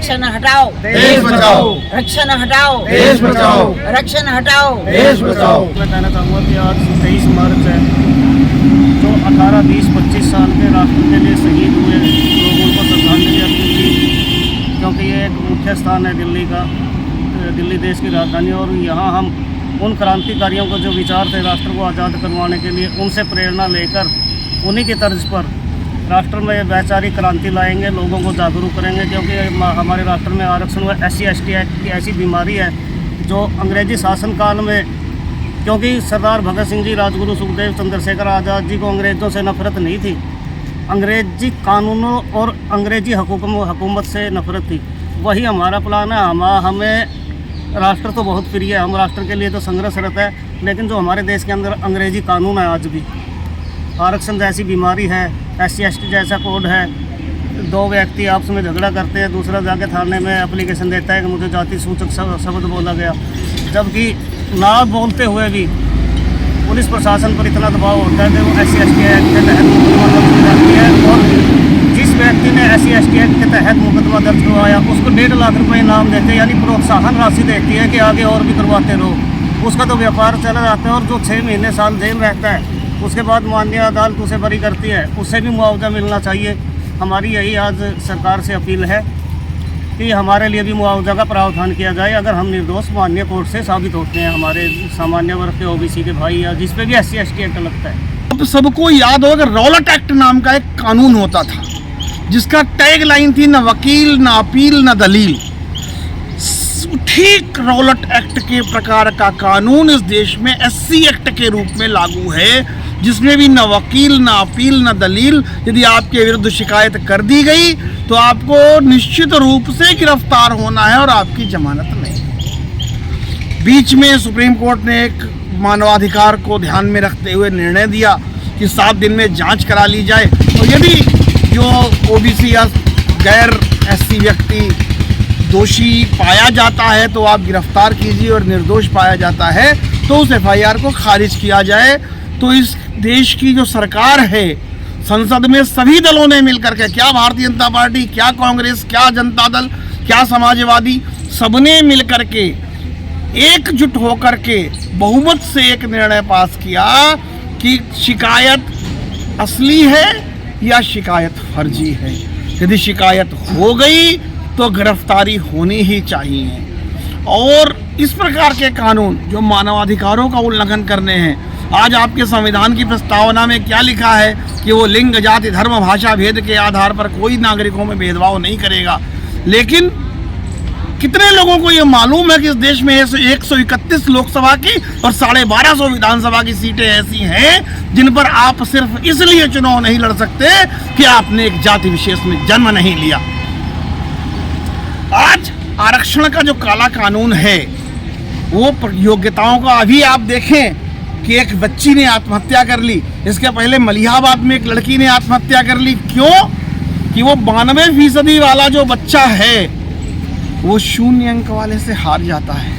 रक्षण हटाओ देश बचाओ, रक्षण हटाओ देश बचाओ, रक्षण हटाओ देश बचाओ। मैं कहना चाहूँगा कि आज 23 मार्च है, जो 18, 20, 25 साल के राष्ट्र के लिए शहीद हुए लोगों को श्रद्धांजलि अर्पित की, क्योंकि ये एक मुख्य स्थान है दिल्ली देश की राजधानी। और यहाँ हम उन क्रांतिकारियों को जो विचार थे राष्ट्र को आज़ाद करवाने के लिए, उनसे प्रेरणा लेकर उन्हीं की तर्ज पर राष्ट्र में वैचारिक क्रांति लाएंगे, लोगों को जागरूक करेंगे। क्योंकि हमारे राष्ट्र में आरक्षण व SC/ST एक्ट की ऐसी बीमारी है जो अंग्रेजी शासनकाल में, क्योंकि सरदार भगत सिंह जी, राजगुरु सुखदेव, चंद्रशेखर आज़ाद जी को अंग्रेज़ों से नफरत नहीं थी, अंग्रेजी कानूनों और अंग्रेजी हुकूमत से नफरत थी। वही हमारा प्लान है। हमें राष्ट्र तो बहुत प्रिय है, हम राष्ट्र के लिए तो संघर्षरत है, लेकिन जो हमारे देश के अंदर अंग्रेजी कानून है, आज भी आरक्षण जैसी बीमारी है, SC/ST जैसा कोड है, दो व्यक्ति आपस में झगड़ा करते हैं, दूसरा जाके थाने में एप्लीकेशन देता है कि मुझे जाति सूचक शब्द बोला गया, जबकि ना बोलते हुए भी पुलिस प्रशासन पर इतना दबाव होता है कि वो SC/ST एक्ट के तहत मुकदमा दर्ज हो जाती है। और जिस व्यक्ति ने SC/ST एक्ट के तहत मुकदमा दर्ज करवाया उसको 1.5 लाख रुपये इनाम देते हैं, यानी प्रोत्साहन राशि देती है कि आगे और भी करवाते रहो। उसका तो व्यापार चला जाता है। और जो 6 महीने साल जेल रहता है, उसके बाद माननीय अदालत उसे बरी करती है, उससे भी मुआवजा मिलना चाहिए। हमारी यही आज सरकार से अपील है कि हमारे लिए भी मुआवजा का प्रावधान किया जाए। अगर हम निर्दोष माननीय कोर्ट से साबित होते हैं, हमारे सामान्य वर्ग के OBC के भाई या जिस पे भी SC/ST एक्ट लगता है। अब सबको याद होगा कि रौलट एक्ट नाम का एक कानून होता था, जिसका टैग लाइन थी न वकील, न अपील, न दलील। ठीक रौलट एक्ट के प्रकार का कानून इस देश में SC एक्ट के रूप में लागू है, जिसमें भी न वकील, न अपील, न दलील। यदि आपके विरुद्ध शिकायत कर दी गई तो आपको निश्चित रूप से गिरफ्तार होना है और आपकी जमानत नहीं। बीच में सुप्रीम कोर्ट ने एक मानवाधिकार को ध्यान में रखते हुए निर्णय दिया कि 7 दिन में जांच करा ली जाए, और यदि जो OBC या गैर SC व्यक्ति दोषी पाया जाता है तो आप गिरफ्तार कीजिए, और निर्दोष पाया जाता है तो उस FIR को खारिज किया जाए। तो इस देश की जो सरकार है, संसद में सभी दलों ने मिलकर के, क्या भारतीय जनता पार्टी, क्या कांग्रेस, क्या जनता दल, क्या समाजवादी, सबने मिलकर के एकजुट होकर के बहुमत से एक निर्णय पास किया कि शिकायत असली है या शिकायत फर्जी है। यदि शिकायत हो गई तो गिरफ्तारी होनी ही चाहिए। और इस प्रकार के कानून जो मानवाधिकारों का उल्लंघन करने हैं, आज आपके संविधान की प्रस्तावना में क्या लिखा है कि वो लिंग, जाति, धर्म, भाषा भेद के आधार पर कोई नागरिकों में भेदभाव नहीं करेगा। लेकिन कितने लोगों को ये मालूम है कि इस देश में 131 लोकसभा की और 1250 विधानसभा की सीटें ऐसी हैं जिन पर आप सिर्फ इसलिए चुनाव नहीं लड़ सकते कि आपने एक जाति विशेष में जन्म नहीं लिया। आज आरक्षण का जो काला कानून है, वो योग्यताओं का, अभी आप देखें कि एक बच्ची ने आत्महत्या कर ली, इसके पहले मलिहाबाद में एक लड़की ने आत्महत्या कर ली। क्यों? कि वो 92% वाला जो बच्चा है वो 0 अंक वाले से हार जाता है।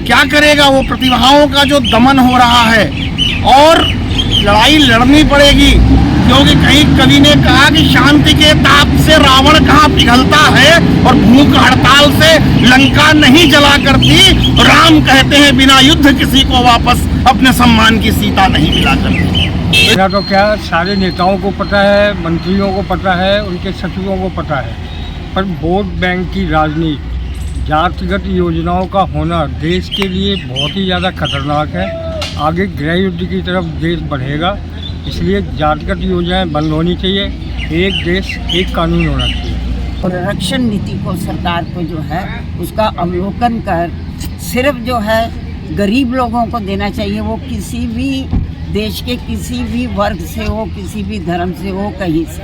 क्या करेगा? वो प्रतिभाओं का जो दमन हो रहा है, और लड़ाई लड़नी पड़ेगी, क्योंकि कहीं कवि ने कहा कि शांति के ताप से रावण कहाँ पिघलता है और भूख हड़ताल से लंका नहीं जला करती। राम कहते हैं बिना युद्ध किसी को वापस अपने सम्मान की सीता नहीं मिला करती। मेरा तो क्या, सारे नेताओं को पता है, मंत्रियों को पता है, उनके सचिवों को पता है, पर वोट बैंक की राजनीति, जातिगत योजनाओं का होना देश के लिए बहुत ही ज़्यादा खतरनाक है। आगे गृह युद्ध की तरफ देश बढ़ेगा, इसलिए जातिगत योजनाएं बंद होनी चाहिए। एक देश एक कानून होना चाहिए। और आरक्षण नीति को सरकार को जो है उसका अवलोकन कर सिर्फ जो है गरीब लोगों को देना चाहिए। वो किसी भी देश के किसी भी वर्ग से हो, किसी भी धर्म से हो, कहीं से।